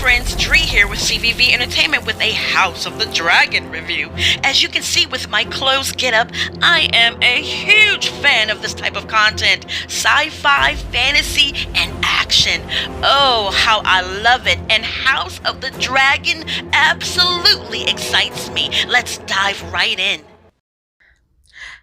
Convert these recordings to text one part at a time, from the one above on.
friends, Dree here with CVV Entertainment with a House of the Dragon review. As you can see with my clothes getup, I am a huge fan of this type of content. Sci-fi, fantasy, and action. Oh, how I love it. And House of the Dragon absolutely excites me. Let's dive right in.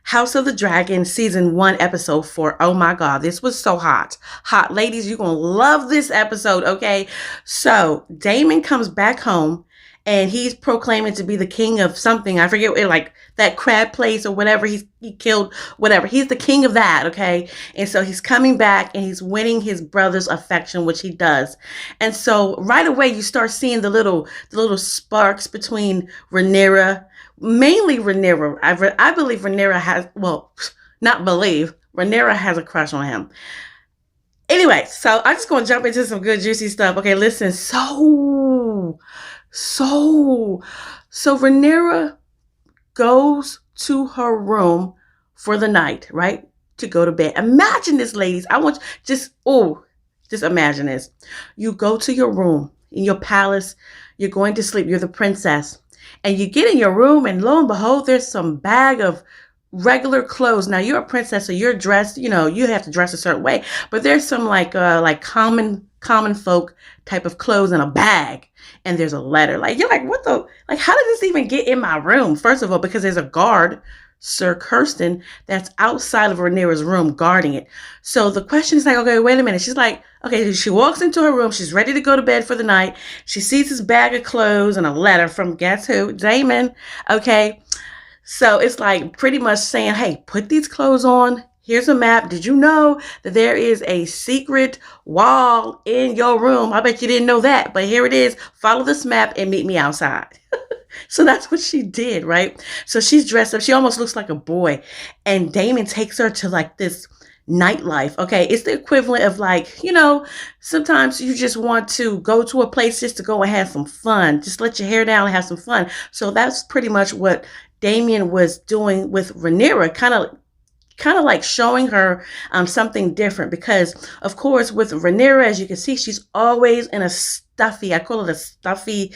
House of the Dragon season 1 episode 4. Oh my God, this was so hot. Hot. Ladies, you're going to love this episode, okay? So Daemon comes back home and he's proclaiming to be the king of something. I forget, like that crab place or whatever. He killed, whatever. He's the king of that, okay? And so he's coming back and he's winning his brother's affection, which he does. And so right away you start seeing the little sparks between Rhaenyra, mainly Rhaenyra. I believe Rhaenyra has, well, not believe, Rhaenyra has a crush on him. Anyway, so I'm just going to jump into some good juicy stuff. Okay, listen. So Rhaenyra goes to her room for the night, right? To go to bed. Imagine this, ladies. I want just imagine this. You go to your room in your palace. You're going to sleep. You're the princess. And you get in your room and lo and behold, there's some bag of regular clothes. Now you're a princess, so you're dressed, you have to dress a certain way, but there's some like common folk type of clothes in a bag. And there's a letter. Like, you're like, what the, like, how did this even get in my room? First of all, because there's a guard, Sir Kirsten, that's outside of Rhaenyra's room guarding it. So the question is like, okay, wait a minute. She's like, okay, she walks into her room. She's ready to go to bed for the night. She sees this bag of clothes and a letter from, guess who? Daemon. Okay. So it's like pretty much saying, hey, put these clothes on. Here's a map. Did you know that there is a secret wall in your room? I bet you didn't know that, but here it is. Follow this map and meet me outside. So that's what she did, right? So she's dressed up. She almost looks like a boy. And Daemon takes her to like this nightlife. Okay, it's the equivalent of like, sometimes you just want to go to a place just to go and have some fun. Just let your hair down and have some fun. So that's pretty much what Daemon was doing with Rhaenyra, kind of like showing her something different, because of course with Rhaenyra, as you can see, she's always in a stuffy, I call it a stuffy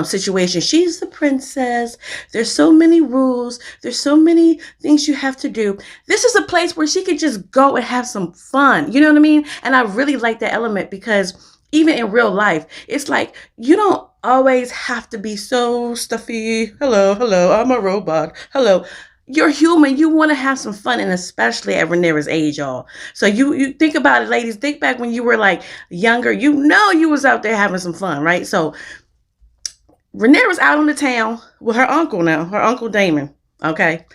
situation. She's the princess. There's so many rules. There's so many things you have to do. This is a place where she could just go and have some fun. You know what I mean? And I really like that element, because even in real life, it's like you don't always have to be so stuffy. Hello, I'm a robot. Hello. You're human. You want to have some fun, and especially at Rhaenyra's age, y'all. So you think about it, ladies. Think back when you were like younger. You was out there having some fun, right? So Rhaenyra's out on the town with her uncle now, her uncle Daemon. Okay.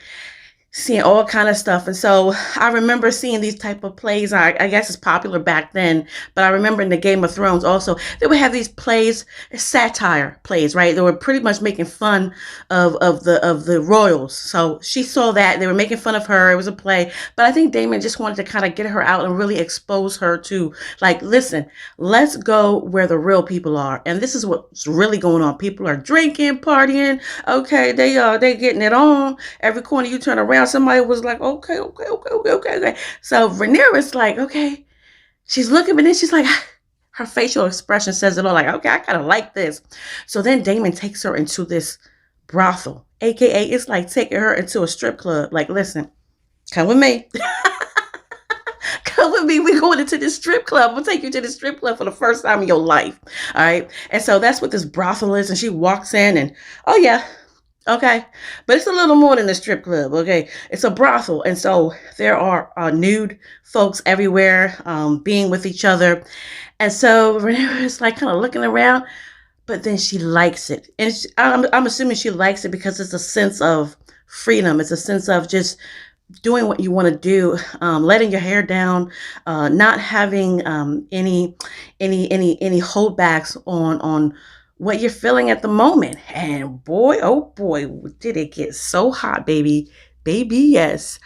Seeing all kind of stuff. And so I remember seeing these type of plays. I guess it's popular back then, but I remember in the Game of Thrones also, they would have these plays, satire plays, right? They were pretty much making fun of the royals. So she saw that they were making fun of her. It was a play, but I think Daemon just wanted to kind of get her out and really expose her to, like, listen, let's go where the real people are. And this is what's really going on. People are drinking, partying. Okay. They getting it on. Every corner you turn around, somebody was like, okay. So Rhaenyra's like, okay. She's looking, but then she's like, her facial expression says it all. Like, okay, I kind of like this. So then Daemon takes her into this brothel, aka it's like taking her into a strip club. Like, listen, come with me. Come with me. We're going into this strip club. We'll take you to the strip club for the first time in your life. All right. And so that's what this brothel is. And she walks in and, oh yeah. Okay. But it's a little more than a strip club. Okay. It's a brothel. And so there are nude folks everywhere, being with each other. And so Rhaenyra is like kind of looking around, but then she likes it. And I'm assuming she likes it because it's a sense of freedom. It's a sense of just doing what you want to do, letting your hair down, not having any holdbacks on what you're feeling at the moment. And boy, oh boy, did it get so hot, baby. Yes.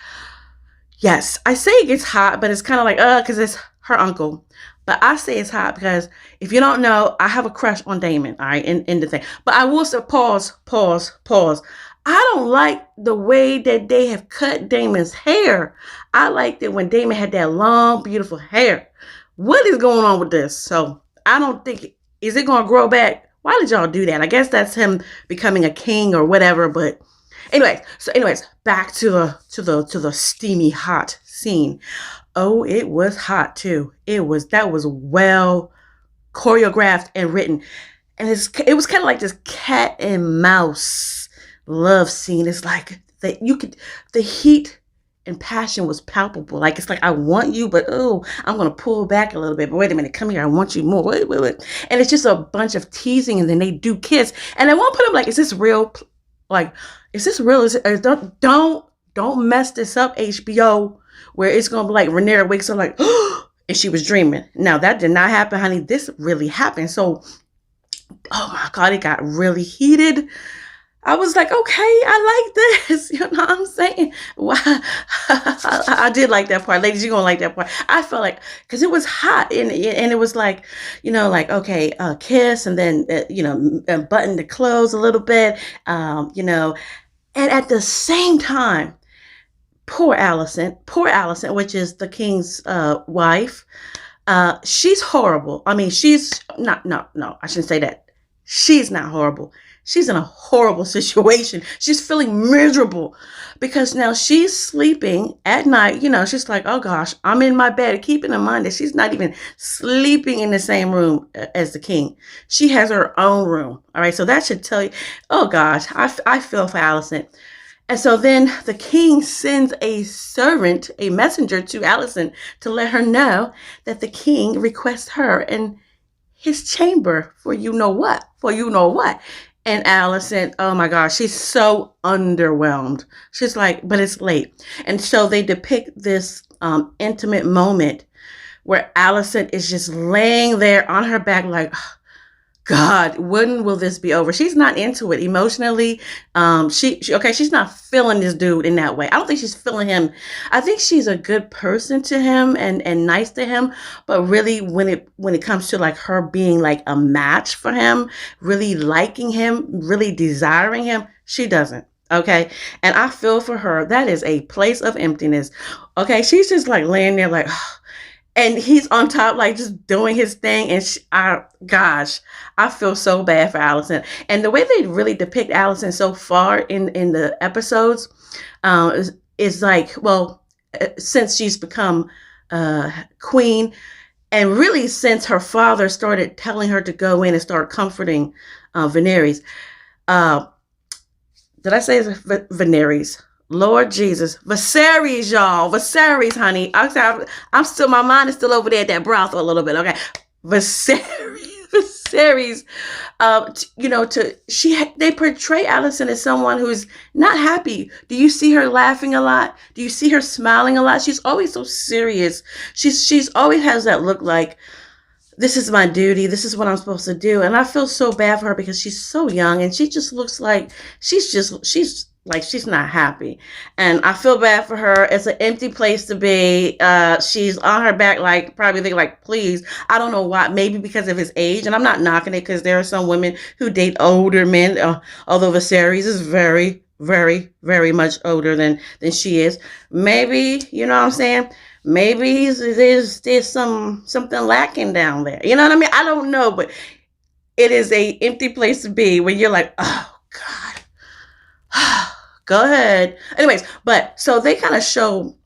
I say it gets hot, but it's kind of like, because it's her uncle. But I say it's hot because if you don't know, I have a crush on Daemon, all right, in the thing. But I will say, pause. I don't like the way that they have cut Daemon's hair. I liked it when Daemon had that long, beautiful hair. What is going on with this? So I don't think Is it gonna grow back? Why did y'all do that? I guess that's him becoming a king or whatever. But anyways, back to the steamy hot scene. Oh, it was hot too. That was well choreographed and written, and it was kind of like this cat and mouse love scene. It's like that you could the heat and passion was palpable. Like it's like I want you, but oh, I'm gonna pull back a little bit. But wait a minute, come here, I want you more. Wait. And it's just a bunch of teasing, and then they do kiss. And at one point, I'm like, is this real? Like, is this real? Don't mess this up, HBO, where it's gonna be like Rhaenyra wakes up like, and she was dreaming. Now that did not happen, honey. This really happened. So, oh my God, it got really heated. I was like, okay, I like this. You know what I'm saying? Wow. I did like that part. Ladies, you're going to like that part. I felt like, because it was hot and it was like, like, okay, kiss and then, button the clothes a little bit, and at the same time, poor Allison, which is the king's wife, she's horrible. I mean, she's not, no, I shouldn't say that. She's not horrible. She's in a horrible situation. She's feeling miserable because now she's sleeping at night. She's like, oh gosh, I'm in my bed. Keeping in mind that she's not even sleeping in the same room as the king. She has her own room. All right. So that should tell you, oh gosh, I feel for Allison. And so then the king sends a messenger to Allison to let her know that the king requests her in his chamber for you know what. And Allison, oh my gosh, she's so underwhelmed. She's like, but it's late. And so they depict this intimate moment where Allison is just laying there on her back like, God, when will this be over? She's not into it emotionally. She's not feeling this dude in that way. I don't think she's feeling him. I think she's a good person to him and nice to him. But really, when it comes to like her being like a match for him, really liking him, really desiring him, she doesn't. Okay. And I feel for her. That is a place of emptiness. Okay. She's just like laying there like, and he's on top, like just doing his thing. And I feel so bad for Allison. And the way they really depict Allison so far in the episodes is like, well, since she's become queen, and really since her father started telling her to go in and start comforting Rhaenyra. Did I say Rhaenyra? Lord Jesus, Viserys, y'all, Viserys, honey. I'm still, my mind is still over there at that brothel a little bit. Okay, Viserys. They portray Allison as someone who's not happy. Do you see her laughing a lot? Do you see her smiling a lot? She's always so serious. She's always has that look like, this is my duty. This is what I'm supposed to do. And I feel so bad for her because she's so young and she just looks like she's not happy. And I feel bad for her. It's an empty place to be. She's on her back, like probably thinking like, please. I don't know why. Maybe because of his age. And I'm not knocking it because there are some women who date older men. Although Viserys is very, very, very much older than she is. Maybe, you know what I'm saying? Maybe there's something lacking down there. You know what I mean? I don't know, but it is a empty place to be when you're like, oh God. Go ahead. Anyways, but so they kind of show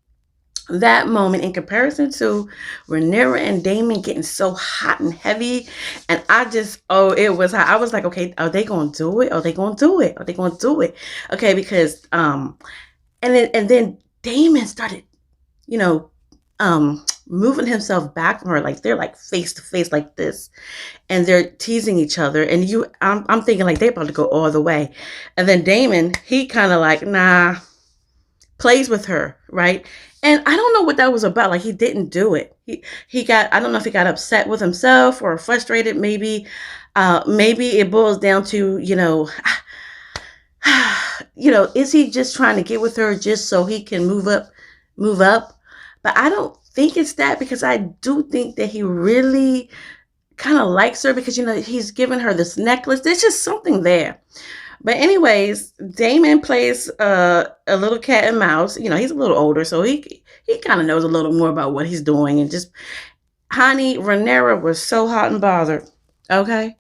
that moment in comparison to Rhaenyra and Daemon getting so hot and heavy. And it was hot. I was like, okay, are they going to do it? Are they going to do it? Are they going to do it? Okay, because, and then Daemon started, moving himself back from her, like they're like face to face like this, and they're teasing each other. And I'm thinking like they're about to go all the way. And then Daemon, he kind of like, plays with her, right? And I don't know what that was about. Like he didn't do it. I don't know if he got upset with himself or frustrated. Maybe it boils down to, is he just trying to get with her just so he can move up? But I don't think it's that, because I do think that he really kind of likes her because, he's given her this necklace. There's just something there. But anyways, Daemon plays a little cat and mouse. He's a little older, so he kind of knows a little more about what he's doing. And just, honey, Rhaenyra was so hot and bothered. Okay.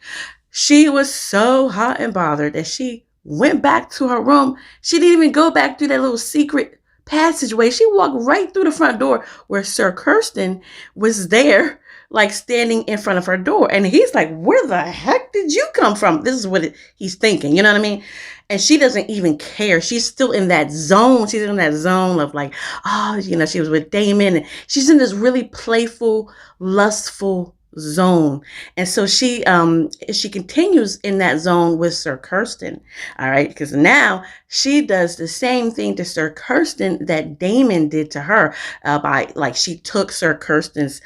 She was so hot and bothered that she went back to her room. She didn't even go back through that little secret passageway. She walked right through the front door where Sir Kirsten was there, like standing in front of her door. And he's like, where the heck did you come from? This is what he's thinking. You know what I mean? And she doesn't even care. She's still in that zone. She's in that zone of like, oh, she was with Damon. And she's in this really playful, lustful zone. And so she continues in that zone with Sir Kirsten. All right, because now she does the same thing to Sir Kirsten that Damon did to her, by like she took Sir Kirsten's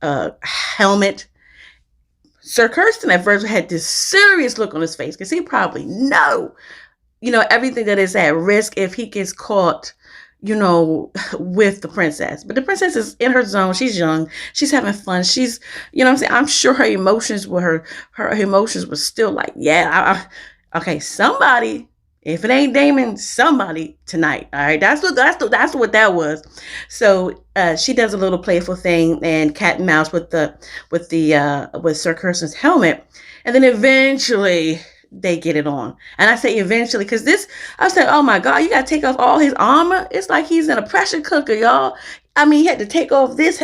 helmet. Sir Kirsten at first had this serious look on his face because he probably everything that is at risk if he gets caught, with the princess. But the princess is in her zone. She's young. She's having fun. She's, what I'm saying? I'm sure her emotions were her emotions were still like, yeah, okay, somebody, if it ain't Damon, somebody tonight. All right, that's what that was. So she does a little playful thing and cat and mouse with Sir Kirsten's helmet, and then eventually they get it on. And I say eventually because I said, oh my God, you got to take off all his armor. It's like he's in a pressure cooker, y'all. I mean, he had to take off this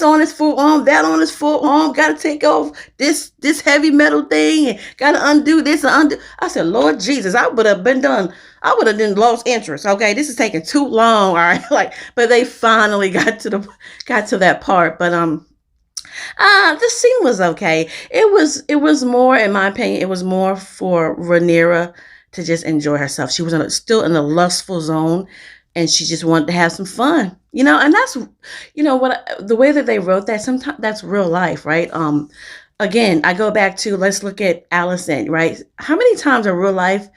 on his forearm, that on his forearm. Got to take off this heavy metal thing, and got to undo this and undo. I said, Lord Jesus, I would have been done. I would have then lost interest. Okay, this is taking too long. All right, but they finally got to that part. But the scene was okay. It was more, in my opinion, it was more for Rhaenyra to just enjoy herself. She was still in the lustful zone, and she just wanted to have some fun, and that's, the way that they wrote that, sometimes that's real life, right? Again, I go back to, let's look at Alicent, right? How many times in real life,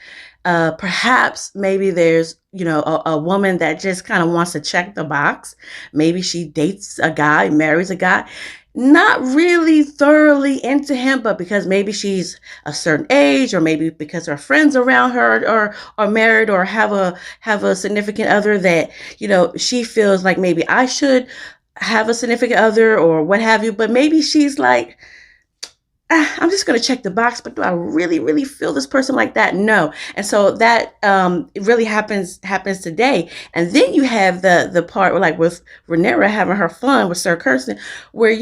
perhaps maybe there's, a woman that just kind of wants to check the box. Maybe she dates a guy, marries a guy, not really thoroughly into him, but because maybe she's a certain age, or maybe because her friends around her are married or have a significant other that, she feels like maybe I should have a significant other or what have you. But maybe she's like, I'm just going to check the box, but do I really, really feel this person like that? No. And so that it really happens today. And then you have the part where, like, with Rhaenyra having her fun with Sir Kirsten, where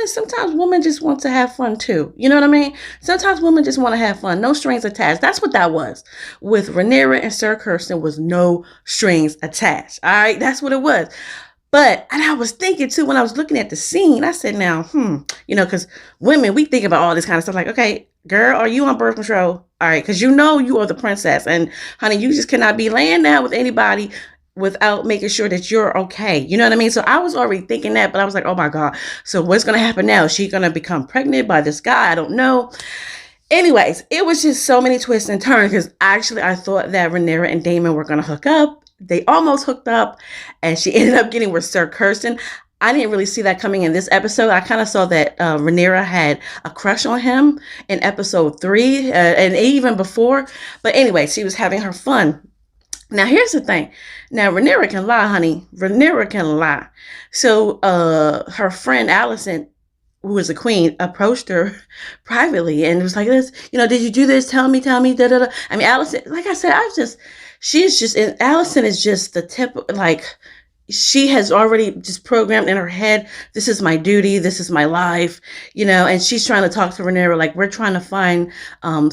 sometimes women just want to have fun too. You know what I mean? Sometimes women just want to have fun. No strings attached. That's what that was. With Rhaenyra and Sir Kirsten was no strings attached. All right. That's what it was. And I was thinking too, when I was looking at the scene, I said, now, because women, we think about all this kind of stuff like, okay, girl, are you on birth control? All right, because you are the princess. And honey, you just cannot be laying down with anybody without making sure that you're okay. You know what I mean? So I was already thinking that, but I was like, oh my God. So what's going to happen now? Is she going to become pregnant by this guy? I don't know. Anyways, it was just so many twists and turns because actually I thought that Rhaenyra and Damon were going to hook up. They almost hooked up, and she ended up getting with Sir Kirsten. I didn't really see that coming in this episode. I kind of saw that Rhaenyra had a crush on him in episode 3 and even before. But anyway, she was having her fun. Now, here's the thing. Now, Rhaenyra can lie, honey. Rhaenyra can lie. So her friend Alicent, who was a queen, approached her privately and was like, "This, did you do this? Tell me, da da da." I mean, Alicent, like I said, Alicent is just the tip, like, she has already just programmed in her head, this is my duty, this is my life, and she's trying to talk to Rhaenyra like, we're trying to find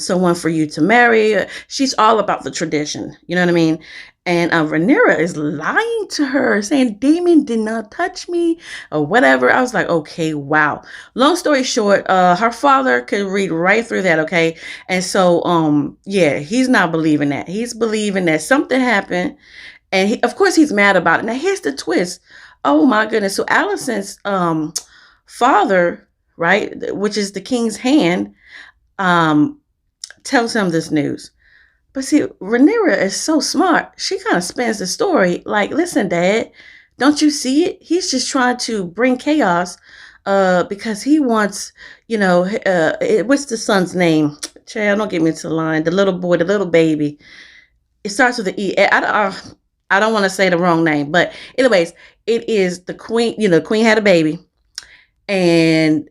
someone for you to marry. She's all about the tradition, you know what I mean? And Rhaenyra is lying to her, saying Damon did not touch me or whatever. I was like, okay, wow. Long story short, her father could read right through that, okay? And so, yeah, he's not believing that. He's believing that something happened. And of course, he's mad about it. Now, here's the twist. Oh, my goodness. So Alicent's father, right, which is the king's hand, tells him this news. But see, Rhaenyra is so smart. She kind of spins the story like, listen, Dad, don't you see it? He's just trying to bring chaos because he wants, what's the son's name? Child, don't get me to the line. The little boy, the little baby. It starts with an E. I don't want to say the wrong name. But anyways, it is the queen. The queen had a baby. And,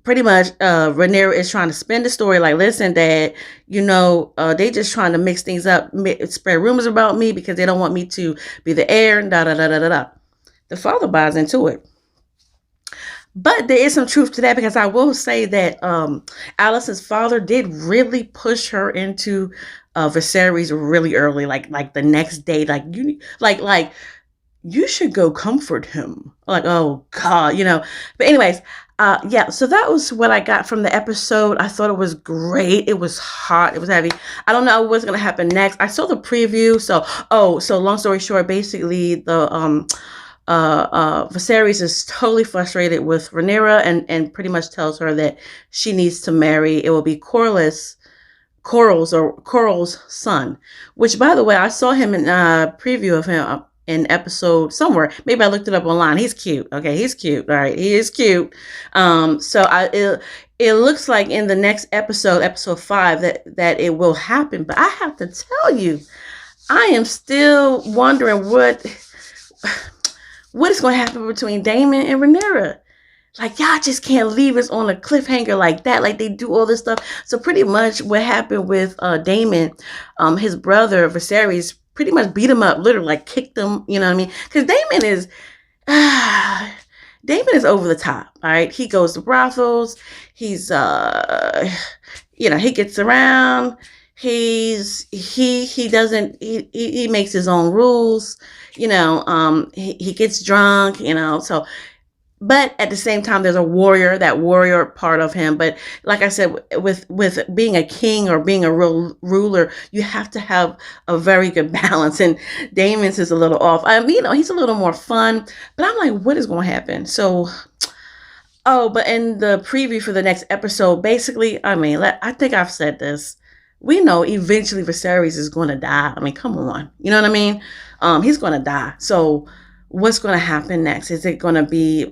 pretty much Rhaenyra is trying to spin the story like, listen, Dad, they just trying to mix things up, spread rumors about me because they don't want me to be the heir, and da da da da da da. The father buys into it. But there is some truth to that, because I will say that Allison's father did really push her into Viserys really early, like the next day, like you should go comfort him. Like, oh God, But anyways, yeah. So that was what I got from the episode. I thought it was great. It was hot. It was heavy. I don't know what's gonna happen next. I saw the preview. So long story short, basically the Viserys is totally frustrated with Rhaenyra and pretty much tells her that she needs to marry. It will be Corlys. Coral's son, which, by the way, I saw him in a preview of him in episode somewhere. Maybe I looked it up online. He's cute. Okay, he's cute. All right, he is cute. It looks like in the next episode 5, that it will happen. But I have to tell you, I am still wondering what is going to happen between Daemon and Rhaenyra. Like, y'all just can't leave us on a cliffhanger like that. Like, they do all this stuff. So pretty much what happened with Daemon, his brother Viserys pretty much beat him up, literally, like kicked him. You know what I mean? Because Daemon is over the top. All right, he goes to brothels. He's he gets around. He makes his own rules. He gets drunk. So. But at the same time, there's that warrior part of him. But like I said, with being a king or being a real ruler, you have to have a very good balance. And Daemon's is a little off. He's a little more fun. But I'm like, what is going to happen? So, but in the preview for the next episode, basically, I think I've said this. We know eventually Viserys is going to die. Come on. You know what I mean? He's going to die. So what's going to happen next? Is it going to be,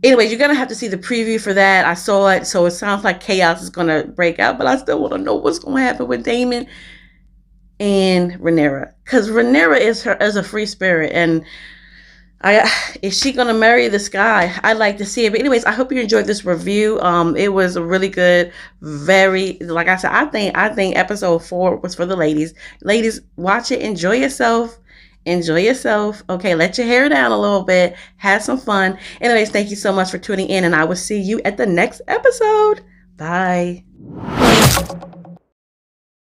anyways, you're going to have to see the preview for that. I saw it. So it sounds like chaos is going to break out, but I still want to know what's going to happen with Daemon and Rhaenyra, because Rhaenyra is a free spirit, and is she gonna marry this guy? I'd like to see it. But anyways, I hope you enjoyed this review. It was a really good, very, like I said, I think episode 4 was for the ladies. Ladies, watch it, enjoy yourself. Okay, let your hair down a little bit, have some fun. Anyways, thank you so much for tuning in, and I will see you at the next episode. Bye.